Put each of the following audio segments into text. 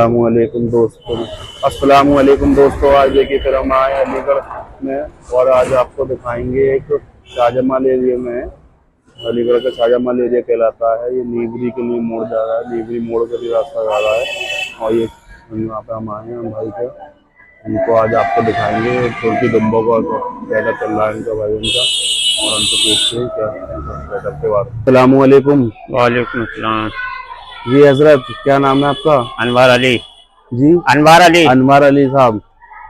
अस्सलामुअलैकुम दोस्तों। अस्सलामुअलैकुम दोस्तों, आज देखिए फिर हम आए अलीगढ़ में और आज आपको दिखाएंगे एक शाहजमाल एरिया में। अलीगढ़ का शाहजमाल एरिया कहलाता है। ये नीबरी के लिए मोड़ जा रहा है, नीबरी मोड़ का भी रास्ता जा रहा है। और ये यहाँ पे हम आए हैं हम भाई का, उनको आज आपको दिखाएंगे तुर्की दुम्बों का कैसा चल रहा है इनका भाई उनका, और उनको पूछते हैं क्या करते बात। अस्सलामुअलैकुम। वालेकुम सलाम। जी हजरत, क्या नाम है आपका? अनवर अली। जी अनवर अली। अनवर अली साहब।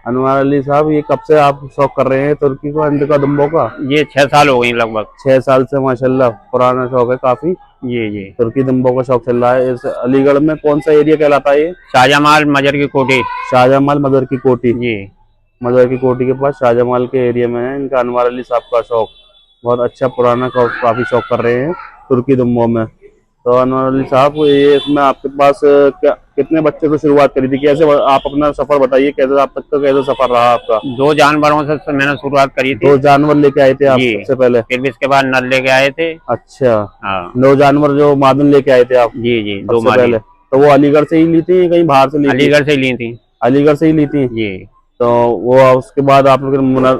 अनवर अली साहब, ये कब से आप शौक कर रहे हैं तुर्की को अंडे का दुम्बों का? ये 6 साल हो गई लगभग। 6 साल से, माशाल्लाह पुराना शौक है काफी। जी तुर्की दुम्बों का शौक चल रहा है। इस अलीगढ़ में कौन सा एरिया कहलाता है ये? शाहजमाल मजर की कोठी। शाहजमाल मदर की कोठी। जी मदर की कोठी के पास शाहजमाल के एरिया में है इनका अनवर अली साहब का शौक। बहुत अच्छा पुराना काफी शौक कर रहे हैं तुर्की दुम्बों में। तो अनवर अली साहब, ये इसमें आपके पास कितने बच्चे को शुरुआत करी थी? कैसे आप अपना सफर बताइए, कैसे आप तक का कैसे सफर रहा आपका? 2 जानवरों से मैंने शुरुआत करी थी। 2 जानवर लेके आए थे आप सबसे पहले? फिर भी इसके बाद नर लेके आए थे। अच्छा, हाँ 2 जानवर जो मादन लेके आए थे आप? जी 2 सबसे पहले तो वो अलीगढ़ से ही ली थी, कहीं बाहर से ली थी? अलीगढ़ से ली थी। अलीगढ़ से ही ली थी जी। तो वो उसके बाद आप लोग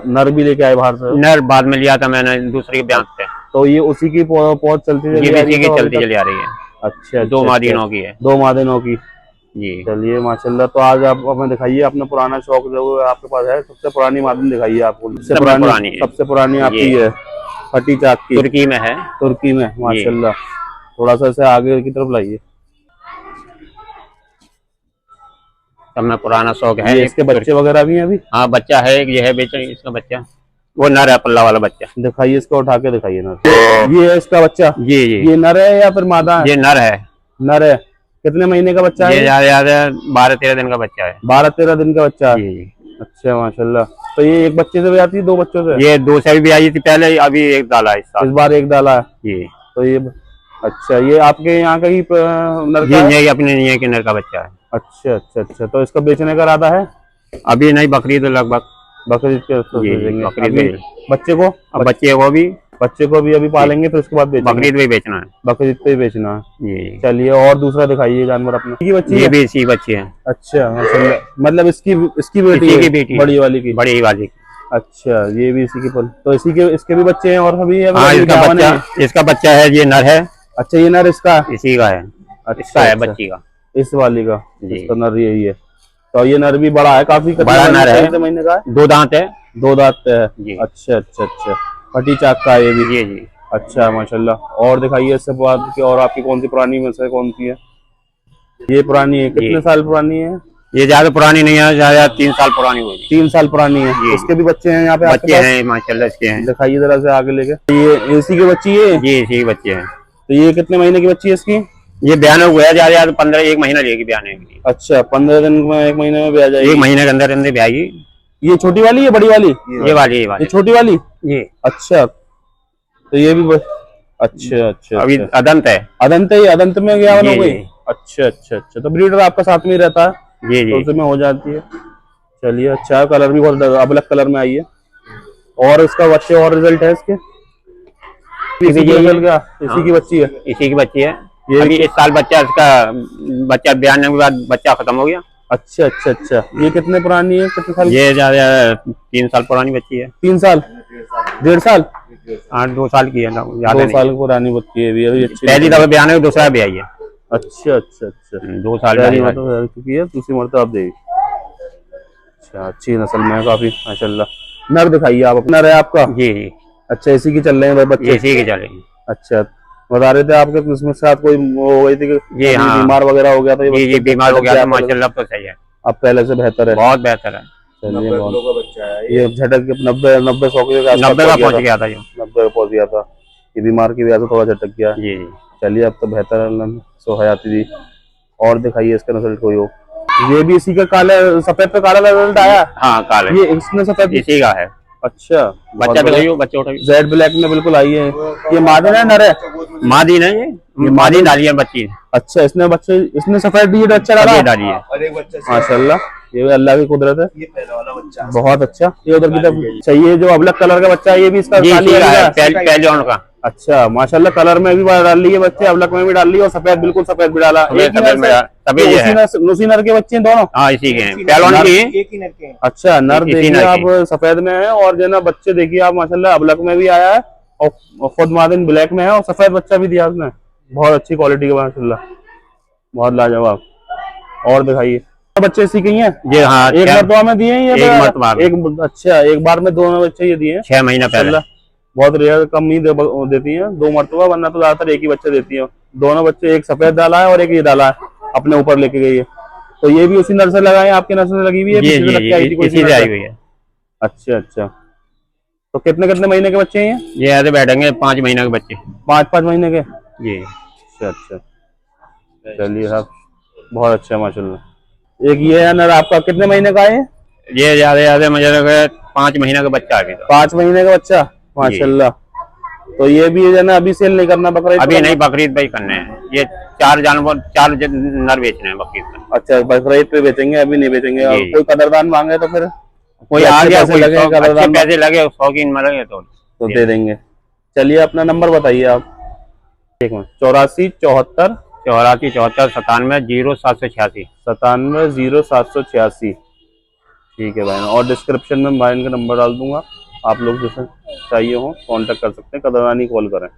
नर भी लेके आए बाहर से? नर बाद में लिया था मैंने दूसरे के ब्याह से। तो ये उसी की पहुंच चलती चलती चली आ रही है। अच्छा, 2 मादिनों की है। 2 मादिनों की। जी चलिए माशाल्लाह। तो आज आप हमें दिखाइए अपना पुराना शौक जो आपके पास है, सबसे पुरानी मादिन दिखाइए आपको। सबसे पुरानी आपकी है फटी चाक की, तुर्की में है। तुर्की में, माशाल्लाह। थोड़ा सा इसे आगे की तरफ लाइए। सब में पुराना शौक है। इसके बच्चे वगैरह भी हैं अभी? हाँ बच्चा है, ये है बेचा इसका बच्चा। वो नर है, पल्ला वाला बच्चा। दिखाइए, इसको उठा के दिखाइए नर। ये है इसका बच्चा? जी ये नर है या फिर मादा है? ये नर है। नर है। कितने महीने का बच्चा है? ये याद है 12-13 दिन का बच्चा है। 12-13 दिन का बच्चा है। जी। अच्छा माशाल्लाह। तो ये एक बच्चे से भी आती है, 2 बच्चों से? ये 2 से भी आई थी पहले, अभी 1 डाला है इस बार 1 डाला है जी। तो ये अच्छा, ये आपके यहाँ का ही नर का है? ये अपने नहीं के नर का बच्चा है। अच्छा। तो इसका बेचने का इरादा है? अभी नहीं, बकरीद लगभग। बकरीद के बकरीद बच्चे को? अब बच्चे को भी अभी पालेंगे तो उसके बाद बेचेंगे? बकरीद में बेचना है। बकरीद पे बेचना है जी। चलिए, और दूसरा दिखाइए जानवर अपने। ये बच्ची ये है? भी इसी बच्चे हैं। अच्छा माशाल्लाह। मतलब इसकी बेटी है? बेटी बड़ी वाली की? बड़ी वाली। अच्छा, ये भी इसी की तो इसके भी बच्चे हैं और अभी? हाँ इसका बच्चा है, ये नर है। अच्छा, ये नर इसका इसी का है। इसका है बच्ची का, इस वाली का। इसका नर यही है। तो ये नर भी बड़ा है काफी? बड़ा नर है। कितने महीने का है? 2 दांत है। 2 दांत है जी। अच्छा। फटी चाक का है ये भी? जी। अच्छा माशाल्लाह। और दिखाइए इससे बाद की, और आपकी कौन सी पुरानी में से कौन सी है? ये पुरानी है। कितने साल पुरानी है? ये ज्यादा पुरानी नहीं है, ज्यादा 3 साल पुरानी होगी। 3 साल पुरानी है। इसके भी बच्चे हैं यहाँ पे? बच्चे हैं माशाल्लाह, इसके हैं। दिखाइए जरा से आगे लेके। ये इसी की बच्ची है? जी इसी बच्चे हैं। तो ये कितने महीने की बच्ची है इसकी? ये ब्याह हुआ है ज्यादा 1 महीना लेगी ब्याह के लिए। अच्छा, 15 दिन में, 1 महीने में ब्याह जाएगी? 1 महीने के अंदर ब्याह। ये छोटी वाली है बड़ी वाली? ये वाली छोटी वाली जी। अच्छा, तो ये भी अच्छा। अभी अदंत है। अदंत है? अदंत में क्या हो गई? अच्छा। तो ब्रीडर आपका साथ में ही रहता है? जी। तो उसमें हो जाती है। चलिए अच्छा, कलर भी बहुत अलग कलर में आई है। और इसका बच्चे और रिजल्ट है इसके? इसी की बच्ची है? इसी की बच्ची है। ये अभी 1 साल बच्चा, इसका ब्याह के बाद बच्चा खत्म हो गया। अच्छा। ये कितने पुरानी है, कितने साल? ये 3 साल पुरानी बच्ची है। 3 साल? 1.5 साल? 2 साल की है। 2 साल पुरानी बच्ची है अभी अच्छी। पहली दफा ब्याह में, दूसरा ब्याह है। अच्छा। 2 साल हो चुकी है, दूसरी मरतबा आप देगी। अच्छा, अच्छी नस्ल में काफी माशाल्लाह। नर दिखाइए आप अपना। नर है आपका? जी। अच्छा, इसी की चल रहे हैं बच्चे? इसी के चल रहे हैं। अच्छा, बता रहे थे आपके उसमें साथ कोई हो गई थी कि बीमार वगैरह हो गया था? जी बीमार हो गया था, माशाल्लाह तो सही है। अब पहले से बेहतर है? बहुत बेहतर है। चलिए, ये झटक 90-100 के पहुंच गया था। 90 पहुंच गया था। ये बीमार की वजह से थोड़ा झटक गया। जी। चलिए, अब तो बेहतर है, हयाती दी। और दिखाइए इसका रिजल्ट कोई हो। ये भी इसी का सफेद पे काला रिजल्ट आया? हाँ काला। ये इसमें सफेद इसी का है? अच्छा, बच्चा दिखाइए, बच्चा उठाइए। जेड ब्लैक में बिल्कुल आई है। ये मादी है नर है? मादी नहीं, ये मादी डाली है बच्ची। अच्छा, इसने सफेद डीड अच्छा डाली है माशाल्लाह। ये भी अल्लाह की कुदरत है। ये पहला वाला बच्चा बहुत अच्छा। ये उधर की तरफ चाहिए जो अबलक कलर का बच्चा है, ये भी इसका पहले का अच्छा माशाल्लाह, कलर में भी डाल ली है बच्चे, अबलक में भी डाल ली और सफेद, बिल्कुल सफेद भी डाला। एक ही नर से- सफेद ये है। उसी नर के बच्चे हैं दोनों? हाँ इसी के हैं, पहलवान की हैं। एक ही नर के हैं। अच्छा, नर इसी देखिए नर आप के। सफेद में है, और जो ना बच्चे देखिए आप माशाल्लाह अबलक में भी आया है और खुद मादिन ब्लैक में है, और सफेद बच्चा भी दिया उसने। बहुत अच्छी क्वालिटी का माशाल्लाह, बहुत लाजवाब। और दिखाइए बच्चे इसी के ही हैं? ये हाँ एक मरतबा में दिए हैं ये? एक मरतबा में। एक, अच्छा एक बार में दोनों बच्चे ये दिए हैं? 6 महीना पहले। माशाल्लाह, बहुत रेयर, कम ही देती हैं 2 मरतबा, वरना तो ज्यादातर एक ही बच्चे देती है। दोनों बच्चे, एक सफेद डाला है और एक ये डाला है, अपने ऊपर लेके गई है। तो ये भी उसी नर से लगाए हैं? आपके नर से लगी हुई है? ये पीछे से लग के आई थी कोई इसी से आई हुई है। अच्छा अच्छा, तो कितने कितने महीने के बच्चे हैं ये? ये ऐसे बैठेंगे 5 महीने के बच्चे। 5-5 महीने के? जी। अच्छा अच्छा, चलिए साहब, बहुत अच्छा है माशाल्लाह। एक ये है नर आपका, कितने महीने का है ये ज्यादा मुझे लगा 5 महीने का बच्चा आ गया। 5 महीने का बच्चा माशाल्लाह। तो ये भी है ना, अभी सेल नहीं करना बकरीद? अभी नहीं, बकरीद पे ही करने हैं। ये 4 जानवर, 4 नर बेचने हैं बकरीद पे। अच्छा, बकरीद पे बेचेंगे, अभी नहीं बेचेंगे। और जी। कोई कदरदान मांगे तो फिर कोई आ गया, कोई लगे, अच्छे कदरदान पैसे लगे, शौकीन में लगे तो दे देंगे। चलिए अपना नंबर बताइए आप। 84 74 84 74 97 0786। 97 0786। ठीक है भाई, और डिस्क्रिप्शन में भाई का नंबर डाल दूंगा, आप लोग जैसे चाहिए हो कांटेक्ट कर सकते हैं, कदरदानी कॉल करें।